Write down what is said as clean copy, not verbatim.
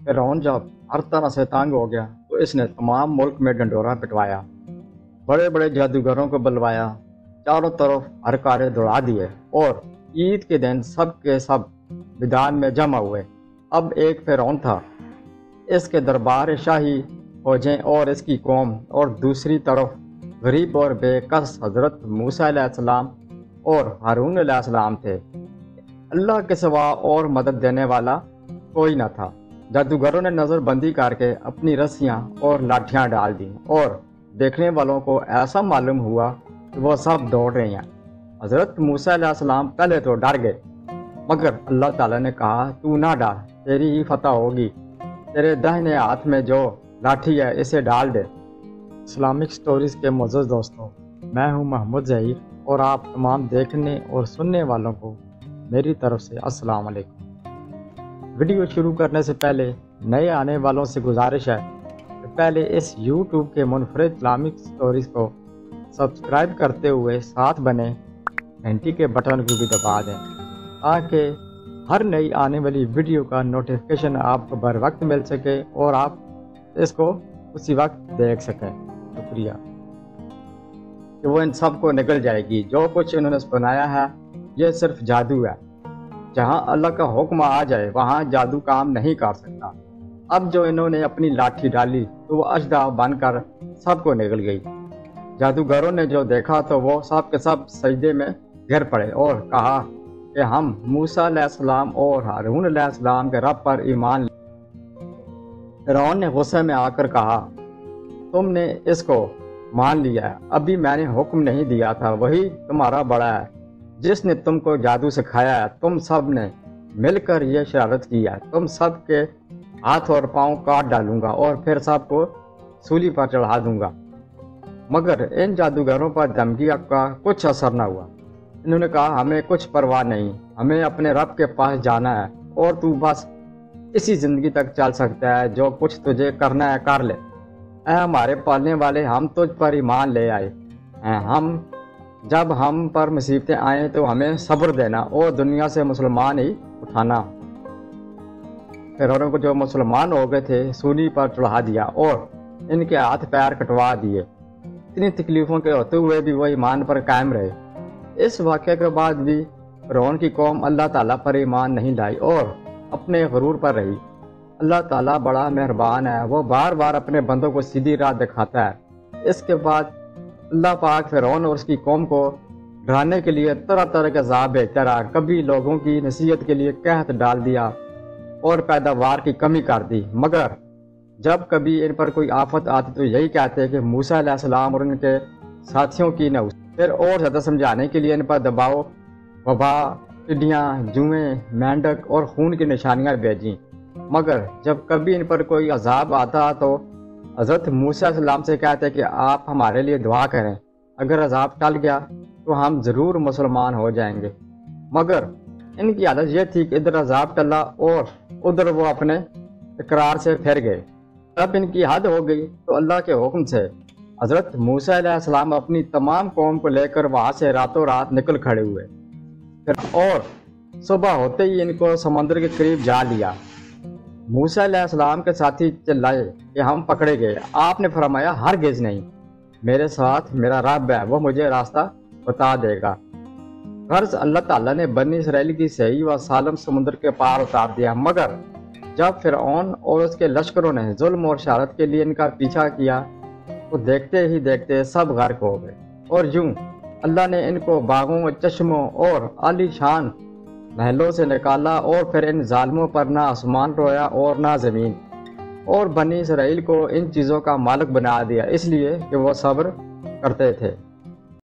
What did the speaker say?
فرعون जब हर तरह से तंग हो गया तो इसने तमाम मुल्क में ढंढोरा पिटवाया, बड़े बड़े जादूगरों को बुलवाया, चारों तरफ हरकारे दौड़ा दिए और ईद के दिन सब के सब मैदान में जमा हुए। अब एक फिरौन था, इसके दरबार शाही फौजें और इसकी कौम, और दूसरी तरफ गरीब और बेकस हजरत मूसा अलैहिस्सलाम और हारून अलैहिस्सलाम थे। अल्लाह के सिवा और मदद देने वाला कोई न था। जादूगरों ने नज़र बंदी करके अपनी रस्सियाँ और लाठियाँ डाल दी और देखने वालों को ऐसा मालूम हुआ कि वो सब दौड़ रहे हैं। हज़रत मूसा अलैहिस्सलाम पहले तो डर गए, मगर अल्लाह ताला ने कहा, तू ना डर, तेरी ही फतह होगी। तेरे दाहिने हाथ में जो लाठी है इसे डाल दे। इस्लामिक स्टोरीज़ के मुअज़्ज़ज़ दोस्तों, मैं हूँ मोहम्मद ज़हीर और आप तमाम देखने और सुनने वालों को मेरी तरफ से अस्सलाम वालेकुम। वीडियो शुरू करने से पहले नए आने वालों से गुजारिश है कि पहले इस YouTube के मुनफरिद इस्लामिक स्टोरीज़ को सब्सक्राइब करते हुए साथ बने घंटी के बटन को भी दबा दें ताकि हर नई आने वाली वीडियो का नोटिफिकेशन आपको बर वक्त मिल सके और आप इसको उसी वक्त देख सकें। शुक्रिया। कि वो इन सब को निकल जाएगी। जो कुछ इन्होंने बनाया है ये सिर्फ जादू है। जहाँ अल्लाह का हुक्म आ जाए वहाँ जादू काम नहीं कर सकता। अब जो इन्होंने अपनी लाठी डाली तो वो अजदा बनकर सबको निकल गई। जादूगरों ने जो देखा तो वो सब के सब सजदे में गिर पड़े और कहा कि हम मूसा अलैहिस्सलाम और हारून अलैहिस्सलाम के रब पर ईमान। फिरौन ने गुस्से में आकर कहा, तुमने इसको मान लिया है, अभी मैंने हुक्म नहीं दिया था, वही तुम्हारा बड़ा है जिसने तुमको जादू सिखाया है। तुम सब ने मिलकर यह शरारत की है। तुम सब के हाथ और पांव काट डालूंगा और फिर सबको सूली पर चढ़ा दूंगा। मगर इन जादूगरों पर धमकी का कुछ असर न हुआ। इन्होंने कहा, हमें कुछ परवाह नहीं, हमें अपने रब के पास जाना है और तू बस इसी ज़िंदगी तक चल सकता है, जो कुछ तुझे करना है कर ले। ऐ हमारे पालने वाले, हम तुझ पर ईमान ले आए हैं। जब हम पर मुसीबतें आए तो हमें सब्र देना और दुनिया से मुसलमान ही उठाना। फिरौन को जो मुसलमान हो गए थे सूली पर चढ़ा दिया और इनके हाथ पैर कटवा दिए। इतनी तकलीफ़ों के होते हुए भी वो ईमान पर कायम रहे। इस वाक़े के बाद भी फिरौन की कौम अल्लाह ताला पर ईमान नहीं लाई और अपने गुरूर पर रही। अल्लाह ताला बड़ा मेहरबान है, वो बार बार अपने बंदों को सीधी राह दिखाता है। इसके बाद अल्लाह पाक फिरौन और उसकी कौम को डराने के लिए तरह तरह के अज़ाब भेजता रहा। कभी लोगों की नसीहत के लिए कहत डाल दिया और पैदावार की कमी कर दी, मगर जब कभी इन पर कोई आफत आती तो यही कहते कि मूसा अलैहिस्सलाम और उनके साथियों की न। फिर और ज़्यादा समझाने के लिए इन पर दबाव, वबा, टिड्डियाँ, जुएँ, मेंढक और खून की निशानियाँ भेजी। मगर जब कभी इन पर कोई अज़ाब आता तो हज़रत मूसा अलैहिस्सलाम से कहते कि आप हमारे लिए दुआ करें, अगर अज़ाब टल गया तो हम ज़रूर मुसलमान हो जाएंगे। मगर इनकी हालत यह थी कि इधर अज़ाब टला और उधर वो अपने इकरार से फिर गए। तब इनकी हद हो गई तो अल्लाह के हुक्म से हज़रत मूसा अलैहिस्सलाम अपनी तमाम कौम को लेकर वहाँ से रातों रात निकल खड़े हुए। और सुबह होते ही इनको समुद्र के करीब जा लिया। मूसा अलैहिस्सलाम के साथी चिल्लाए कि हम पकड़े गए। आपने फरमाया, हरगिज़ नहीं, मेरे साथ मेरा रब है, वो मुझे रास्ता बता देगा। गर्ज अल्लाह ताला ने बनी इसराइल की सही व सालम समुद्र के पार उतार दिया। मगर जब फिरौन और उसके लश्करों ने जुल्म और शरारत के लिए इनका पीछा किया तो देखते ही देखते सब गर्क हो गए। और यूं अल्लाह ने इनको बागों, चश्मों और आलीशान महलों से निकाला और फिर इन जालिमों पर ना आसमान रोया और ना ज़मीन, और बनी इसराइल को इन चीज़ों का मालिक बना दिया इसलिए कि वो सब्र करते थे।